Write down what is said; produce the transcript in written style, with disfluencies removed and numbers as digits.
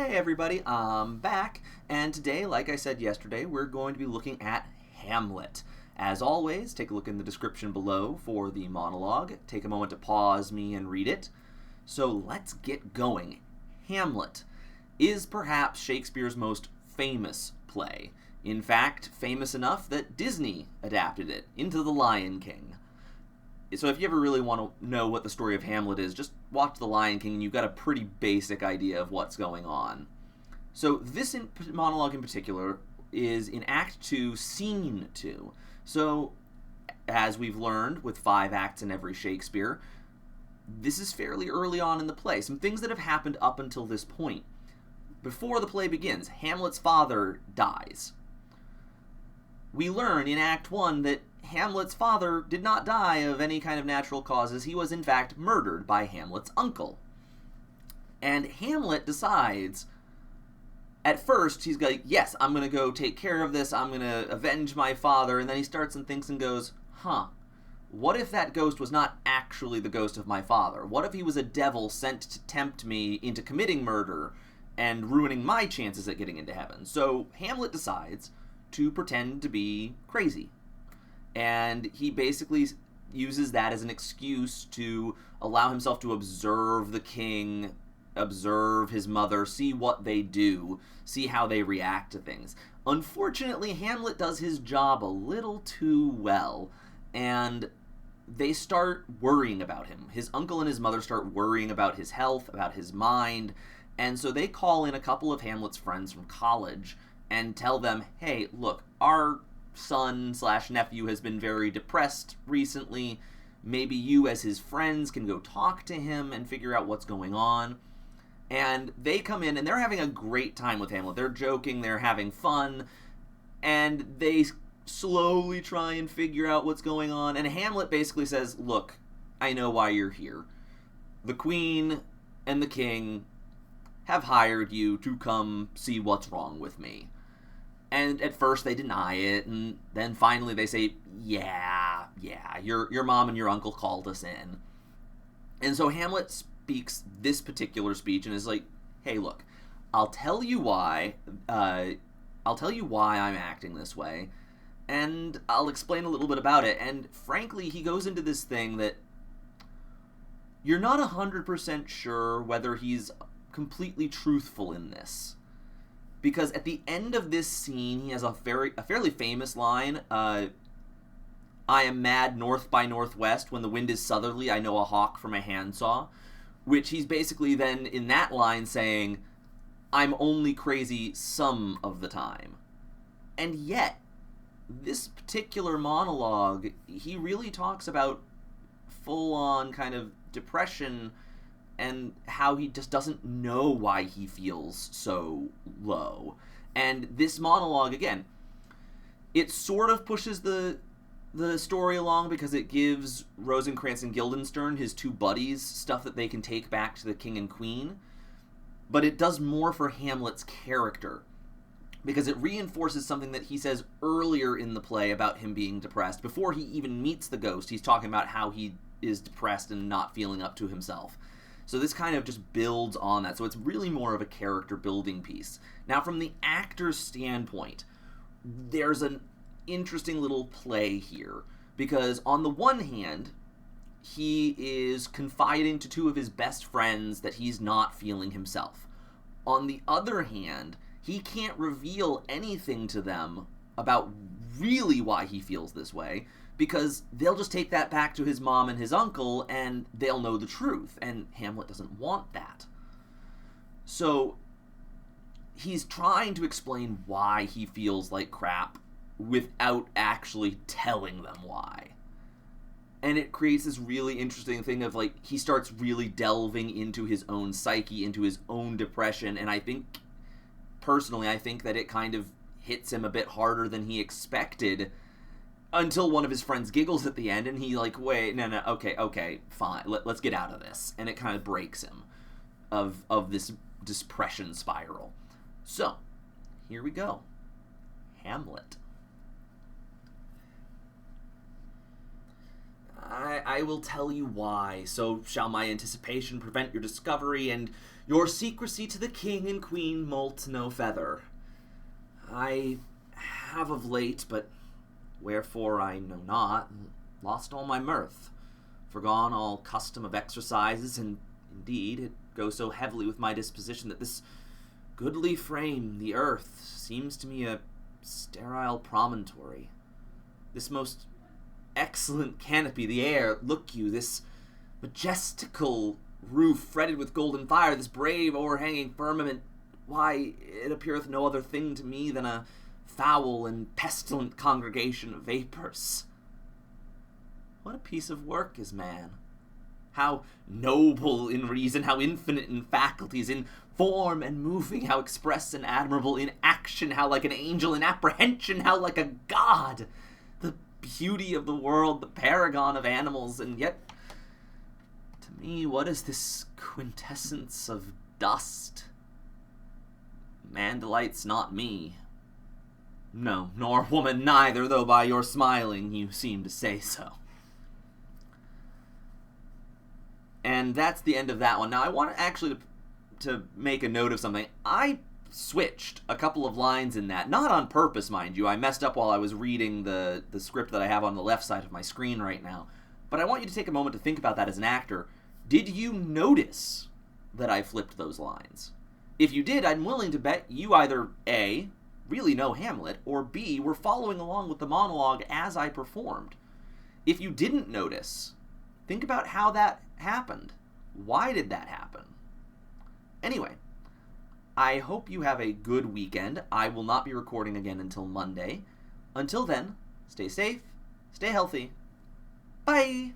Hey everybody, I'm back, and today, like I said yesterday, we're going to be looking at Hamlet. As always, take a look in the description below for the monologue. Take a moment to pause me and read it. So let's get going. Hamlet is perhaps Shakespeare's most famous play. In fact, famous enough that Disney adapted it into The Lion King. So if you ever really want to know what the story of Hamlet is, just watch The Lion King and you've got a pretty basic idea of what's going on. So this monologue in particular is in Act 2, Scene 2. So, as we've learned with 5 acts in every Shakespeare, this is fairly early on in the play. Some things that have happened up until this point. Before the play begins, Hamlet's father dies. We learn in Act 1 that Hamlet's father did not die of any kind of natural causes. He was, in fact, murdered by Hamlet's uncle. And Hamlet decides, at first, he's like, yes, I'm going to go take care of this. I'm going to avenge my father. And then he starts and thinks and goes, what if that ghost was not actually the ghost of my father? What if he was a devil sent to tempt me into committing murder and ruining my chances at getting into heaven? So Hamlet decides to pretend to be crazy. And he basically uses that as an excuse to allow himself to observe the king, observe his mother, see what they do, see how they react to things. Unfortunately, Hamlet does his job a little too well, and they start worrying about him. His uncle and his mother start worrying about his health, about his mind, and so they call in a couple of Hamlet's friends from college and tell them, hey, look, our son/nephew has been very depressed recently. Maybe you as his friends can go talk to him and figure out what's going on. And they come in and they're having a great time with Hamlet. They're joking, they're having fun, and they slowly try and figure out what's going on. And Hamlet basically says, look, I know why you're here. The queen and the king have hired you to come see what's wrong with me. And at first they deny it, and then finally they say, yeah, your mom and your uncle called us in. And so Hamlet speaks this particular speech and is like, hey, look, I'll tell you why I'm acting this way, and I'll explain a little bit about it. And frankly, he goes into this thing that you're not 100% sure whether he's completely truthful in this. Because at the end of this scene, he has a fairly famous line, I am mad north by northwest, when the wind is southerly, I know a hawk from a handsaw, which he's basically then in that line saying, I'm only crazy some of the time. And yet, this particular monologue, he really talks about full-on kind of depression and how he just doesn't know why he feels so low. And this monologue, again, it sort of pushes the story along because it gives Rosencrantz and Guildenstern, his two buddies, stuff that they can take back to the king and queen. But it does more for Hamlet's character, because it reinforces something that he says earlier in the play about him being depressed. Before he even meets the ghost, he's talking about how he is depressed and not feeling up to himself. So this kind of just builds on that. So it's really more of a character building piece. Now, from the actor's standpoint, there's an interesting little play here. Because on the one hand, he is confiding to 2 of his best friends that he's not feeling himself. On the other hand, he can't reveal anything to them about really why he feels this way, because they'll just take that back to his mom and his uncle, and they'll know the truth, and Hamlet doesn't want that. So he's trying to explain why he feels like crap without actually telling them why. And it creates this really interesting thing of, like, he starts really delving into his own psyche, into his own depression, and I think, personally, I think that it kind of hits him a bit harder than he expected, until one of his friends giggles at the end, and he like, wait, no, okay, fine, let's get out of this. And it kind of breaks him of this depression spiral. So, here we go. Hamlet. I will tell you why. So shall my anticipation prevent your discovery, and your secrecy to the king and queen moult no feather. I have of late, but wherefore I know not, lost all my mirth, forgone all custom of exercises, and indeed it goes so heavily with my disposition that this goodly frame, the earth, seems to me a sterile promontory. This most excellent canopy, the air, look you, this majestical roof fretted with golden fire, this brave o'erhanging firmament, why, it appeareth no other thing to me than a foul and pestilent congregation of vapours. What a piece of work is man! How noble in reason, how infinite in faculties, in form and moving, how express and admirable in action, how like an angel in apprehension, how like a god! The beauty of the world, the paragon of animals, and yet, to me, what is this quintessence of dust? Man delights not me. No, nor woman neither, though by your smiling you seem to say so. And that's the end of that one. Now, I want to make a note of something. I switched a couple of lines in that, not on purpose, mind you. I messed up while I was reading the script that I have on the left side of my screen right now. But I want you to take a moment to think about that as an actor. Did you notice that I flipped those lines? If you did, I'm willing to bet you either A, really know Hamlet, or B, were following along with the monologue as I performed. If you didn't notice, think about how that happened. Why did that happen? Anyway, I hope you have a good weekend. I will not be recording again until Monday. Until then, stay safe, stay healthy. Bye!